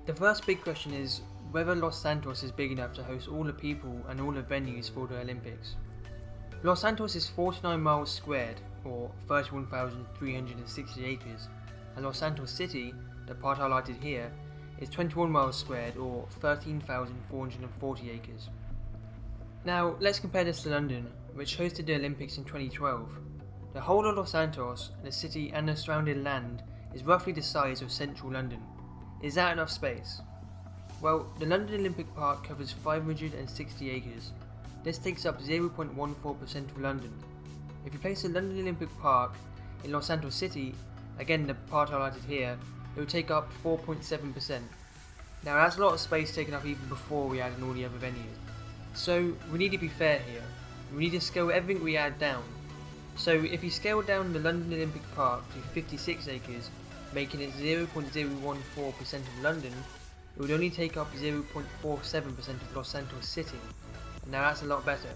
The first big question is whether Los Santos is big enough to host all the people and all the venues for the Olympics. Los Santos is 49 miles squared, or 31,360 acres, and Los Santos City, the part highlighted here, is 21 miles squared, or 13,440 acres. Now, let's compare this to London, which hosted the Olympics in 2012. The whole of Los Santos, the city and the surrounding land, is roughly the size of central London. Is that enough space? Well, the London Olympic Park covers 560 acres. This takes up 0.14% of London. If you place the London Olympic Park in Los Santos City, again the part highlighted here, it would take up 4.7%. Now that's a lot of space taken up even before we add in all the other venues. So we need to be fair here. We need to scale everything we add down. So if you scale down the London Olympic Park to 56 acres, making it 0.014% of London, it would only take up 0.47% of Los Santos City. Now that's a lot better.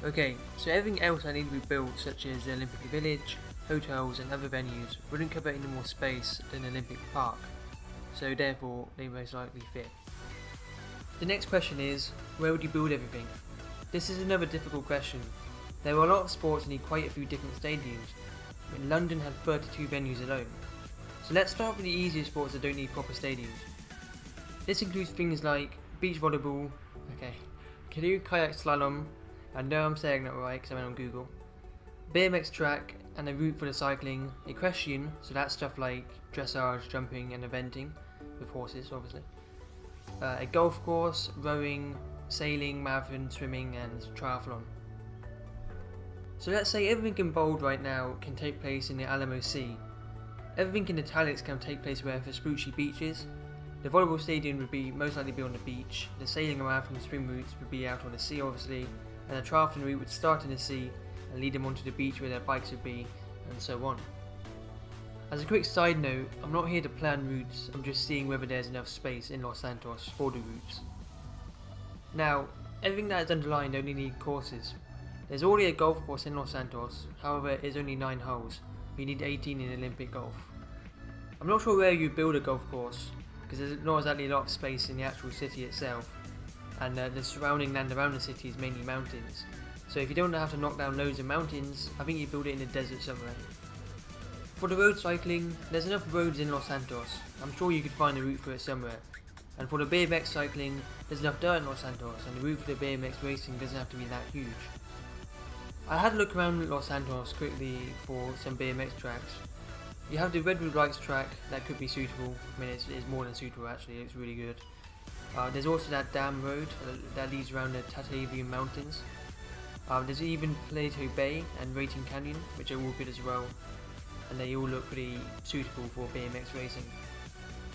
Okay, so everything else I need to be built, such as the Olympic Village, hotels and other venues, wouldn't cover any more space than the Olympic Park, so therefore they most likely fit. The next question is, where would you build everything? This is another difficult question. There are a lot of sports that need quite a few different stadiums, but London had 32 venues alone. So let's start with the easier sports that don't need proper stadiums. This includes things like beach volleyball, canoe kayak slalom, I know I'm saying that right because I went on Google, BMX track and a route for the cycling, equestrian, so that's stuff like dressage, jumping and eventing, with horses obviously, a golf course, rowing, sailing, marathon, swimming and triathlon. So let's say everything in bold right now can take place in the Alamo Sea. Everything in italics can take place where Vespucci Beach is. The volleyball stadium would most likely be on the beach, the sailing and marathon swim routes would be out on the sea obviously, and the triathlon route would start in the sea and lead them onto the beach where their bikes would be, and so on. As a quick side note, I'm not here to plan routes, I'm just seeing whether there's enough space in Los Santos for the routes. Now, everything that is underlined only need courses. There's already a golf course in Los Santos, however it's only 9 holes, you need 18 in Olympic golf. I'm not sure where you build a golf course, because there's not exactly a lot of space in the actual city itself, and the surrounding land around the city is mainly mountains. So if you don't have to knock down loads of mountains, I think you build it in the desert somewhere. For the road cycling, there's enough roads in Los Santos, I'm sure you could find a route for it somewhere. And for the BMX cycling, there's enough dirt in Los Santos, and the route for the BMX racing doesn't have to be that huge. I had a look around Los Santos quickly for some BMX tracks. You have the Redwood Lights track, that could be suitable. I mean, it's more than suitable actually, it's really good. There's also that dam road that leads around the Tatavian Mountains. There's even Plato Bay and Rating Canyon, which are all good as well, and they all look pretty suitable for BMX racing.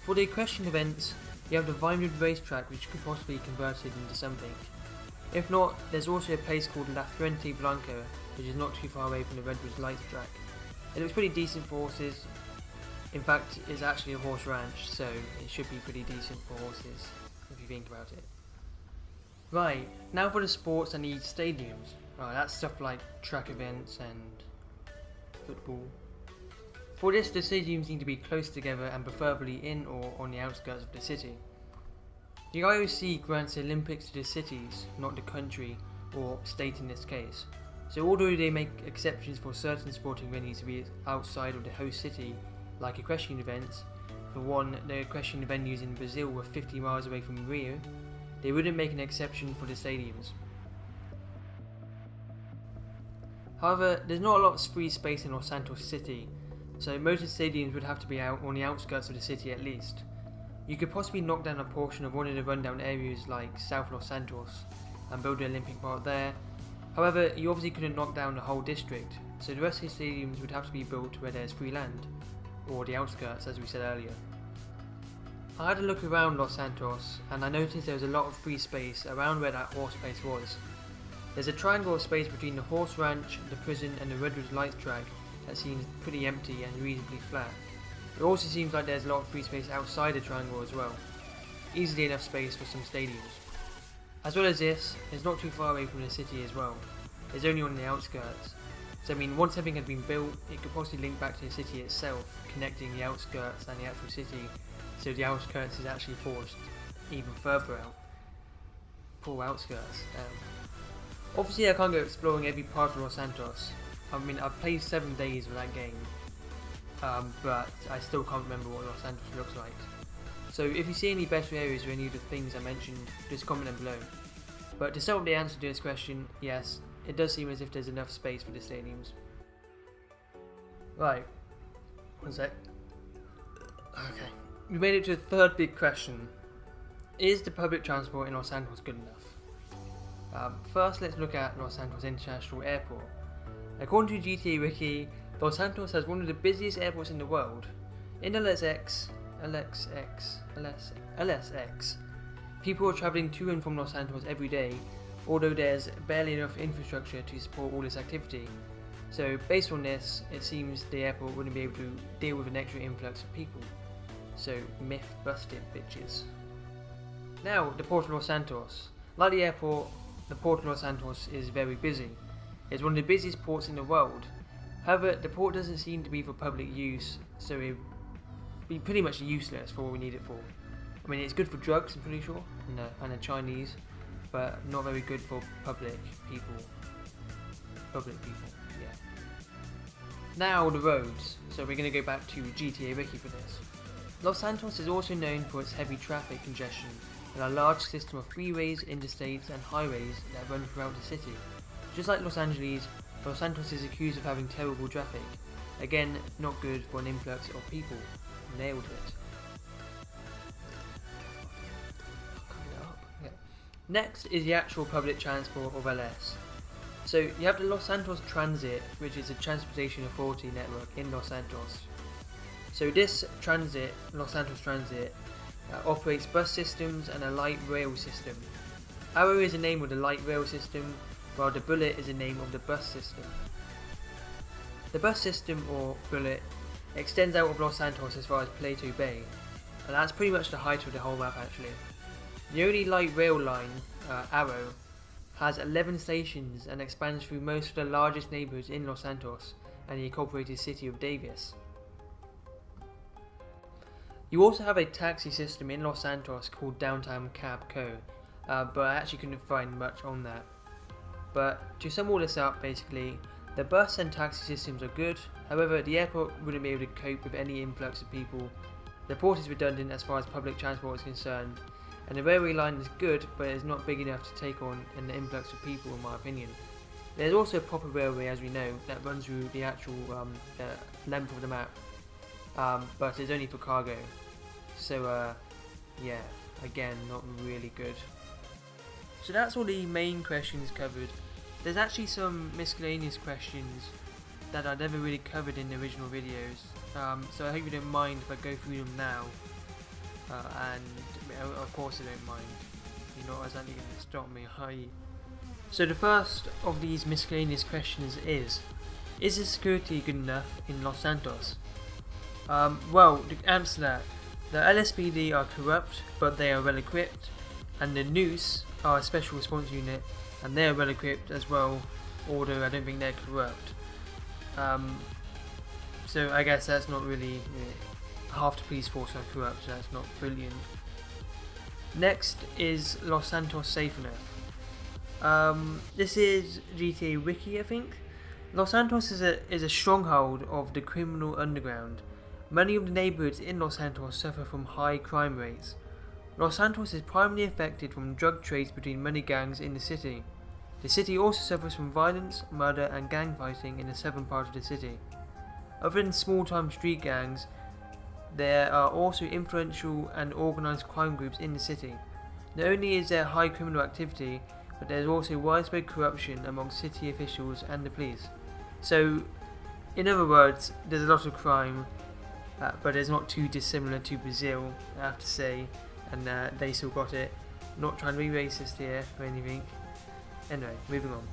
For the equestrian events, you have the Vinewood racetrack, which could possibly be converted into something. If not, there's also a place called La Fuente Blanca, which is not too far away from the Redwood Lights track. It looks pretty decent for horses. In fact, it's actually a horse ranch, so it should be pretty decent for horses, if you think about it. Right, now for the sports that need stadiums. That's stuff like track events and football. For this, the stadiums need to be close together and preferably in or on the outskirts of the city. The IOC grants the Olympics to the cities, not the country or state in this case. So although they make exceptions for certain sporting venues to be outside of the host city, like equestrian events, for one, the equestrian venues in Brazil were 50 miles away from Rio, they wouldn't make an exception for the stadiums. However, there's not a lot of free space in Los Santos City, so most of the stadiums would have to be out on the outskirts of the city at least. You could possibly knock down a portion of one of the rundown areas like South Los Santos and build an Olympic park there. However, you obviously couldn't knock down the whole district, so the rest of the stadiums would have to be built where there's free land, or the outskirts as we said earlier. I had a look around Los Santos and I noticed there was a lot of free space around where that horse place was. There's a triangle of space between the horse ranch, the prison and the Redwood Lights track that seems pretty empty and reasonably flat. It also seems like there's a lot of free space outside the triangle as well. Easily enough space for some stadiums. As well as this, it's not too far away from the city as well. It's only on the outskirts. So I mean, once everything had been built, it could possibly link back to the city itself, connecting the outskirts and the actual city so the outskirts is actually forced even further out. Poor outskirts. Obviously I can't go exploring every part of Los Santos. I mean, I've played 7 days of that game, but I still can't remember what Los Santos looks like. So if you see any better areas or any of the things I mentioned, just comment them below. But to start with the answer to this question, yes, it does seem as if there's enough space for the stadiums. Right, one sec. Okay, we made it to the third big question. Is the public transport in Los Santos good enough? First, let's look at Los Santos International Airport. According to GTA Wiki, Los Santos has one of the busiest airports in the world. In LSX, people are travelling to and from Los Santos every day, although there's barely enough infrastructure to support all this activity. So based on this, it seems the airport wouldn't be able to deal with an extra influx of people. So myth busted, bitches. Now, the Port of Los Santos. Like the airport, the Port of Los Santos is very busy. It's one of the busiest ports in the world. However, the port doesn't seem to be for public use, so it would be pretty much useless for what we need it for. I mean, it's good for drugs, I'm pretty sure, and the Chinese, but not very good for public people. Yeah. Now the roads. So we're going to go back to GTA Wiki for this. Los Santos is also known for its heavy traffic congestion and a large system of freeways, interstates and highways that run throughout the city. Just like Los Angeles, Los Santos is accused of having terrible traffic. Again, not good for an influx of people. Nailed it. Okay. Next is the actual public transport of LS. So you have the Los Santos Transit, which is a transportation authority network in Los Santos. So this transit, Los Santos Transit, operates bus systems and a light rail system. Arrow is the name of the light rail system, while the bullet is the name of the bus system. The bus system, or bullet, extends out of Los Santos as far as Plato Bay, and that's pretty much the height of the whole map actually. The only light rail line, Arrow, has 11 stations and expands through most of the largest neighbourhoods in Los Santos and the incorporated city of Davis. You also have a taxi system in Los Santos called Downtown Cab Co, but I actually couldn't find much on that. But to sum all this up, basically, the bus and taxi systems are good, however the airport wouldn't be able to cope with any influx of people. The port is redundant as far as public transport is concerned, and the railway line is good, but it's not big enough to take on an influx of people in my opinion. There's also a proper railway, as we know, that runs through the actual length of the map, but it's only for cargo. So yeah, again, not really good. So that's all the main questions covered. There's actually some miscellaneous questions that I never really covered in the original videos, so I hope you don't mind if I go through them now, and of course I don't mind, you're not exactly going to stop me, are you? So the first of these miscellaneous questions is the security good enough in Los Santos? Well, to answer that, the LSPD are corrupt, but they are well equipped, and the Noose are a special response unit, and they are well equipped as well, although I don't think they're corrupt. So I guess that's not really, half the police force are corrupt, so that's not brilliant. Next is Los Santos safe enough? This is GTA Wiki, I think. Los Santos is a stronghold of the criminal underground. Many of the neighbourhoods in Los Santos suffer from high crime rates. Los Santos is primarily affected from drug trades between money gangs in the city. The city also suffers from violence, murder and gang fighting in the southern part of the city. Other than small-time street gangs, there are also influential and organised crime groups in the city. Not only is there high criminal activity, but there is also widespread corruption among city officials and the police. So, in other words, there's a lot of crime, but it's not too dissimilar to Brazil, I have to say, and they still got it. Not trying to be racist here or anything. Anyway, moving on.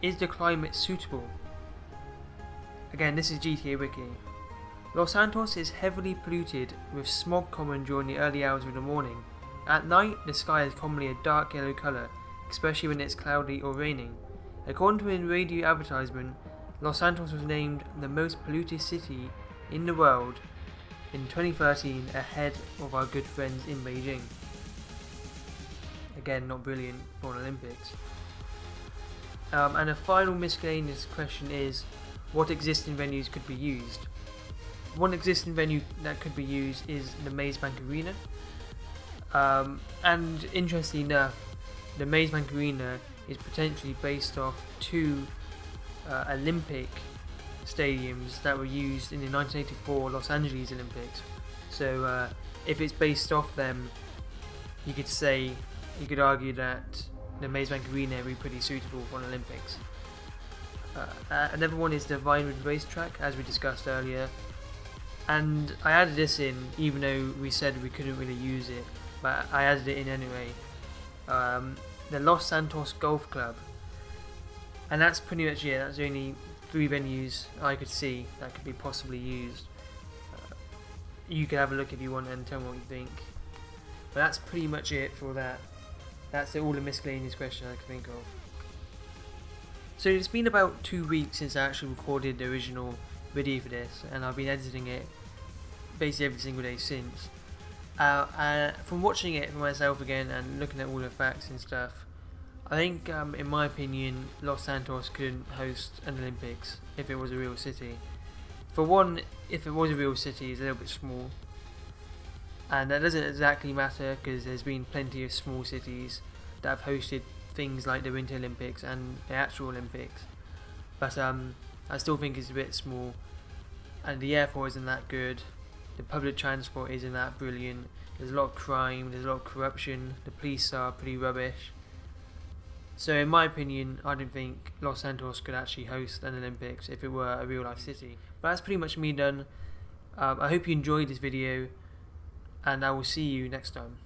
Is the climate suitable? Again, this is GTA Wiki. Los Santos is heavily polluted, with smog common during the early hours of the morning. At night, the sky is commonly a dark yellow colour, especially when it's cloudy or raining. According to a radio advertisement, Los Santos was named the most polluted city in the world in 2013 ahead of our good friends in Beijing. Again, not brilliant for an Olympics. And a final miscellaneous question is, what existing venues could be used? One existing venue that could be used is the Maze Bank Arena. And interestingly enough, the Maze Bank Arena is potentially based off two Olympic stadiums that were used in the 1984 Los Angeles Olympics. So if it's based off them, you could argue that the Maze Bank Arena would be pretty suitable for an Olympics. Another one is the Vinewood Racetrack, as we discussed earlier, and I added this in even though we said we couldn't really use it, but I added it in anyway. The Los Santos Golf Club, and that's pretty much it. That's the only 3 venues I could see that could be possibly used. You can have a look if you want and tell me what you think, but that's pretty much it for that. That's all the miscellaneous questions I can think of. So it's been about 2 weeks since I actually recorded the original video for this, and I've been editing it basically every single day since. From watching it for myself again and looking at all the facts and stuff, I think in my opinion Los Santos couldn't host an Olympics if it was a real city. For one, if it was a real city, it's a little bit small, and that doesn't exactly matter because there's been plenty of small cities that have hosted things like the Winter Olympics and the actual Olympics, but I still think it's a bit small, and the airport isn't that good, the public transport isn't that brilliant, there's a lot of crime, there's a lot of corruption, the police are pretty rubbish. So in my opinion, I don't think Los Santos could actually host an Olympics if it were a real life city. But that's pretty much me done. I hope you enjoyed this video, and I will see you next time.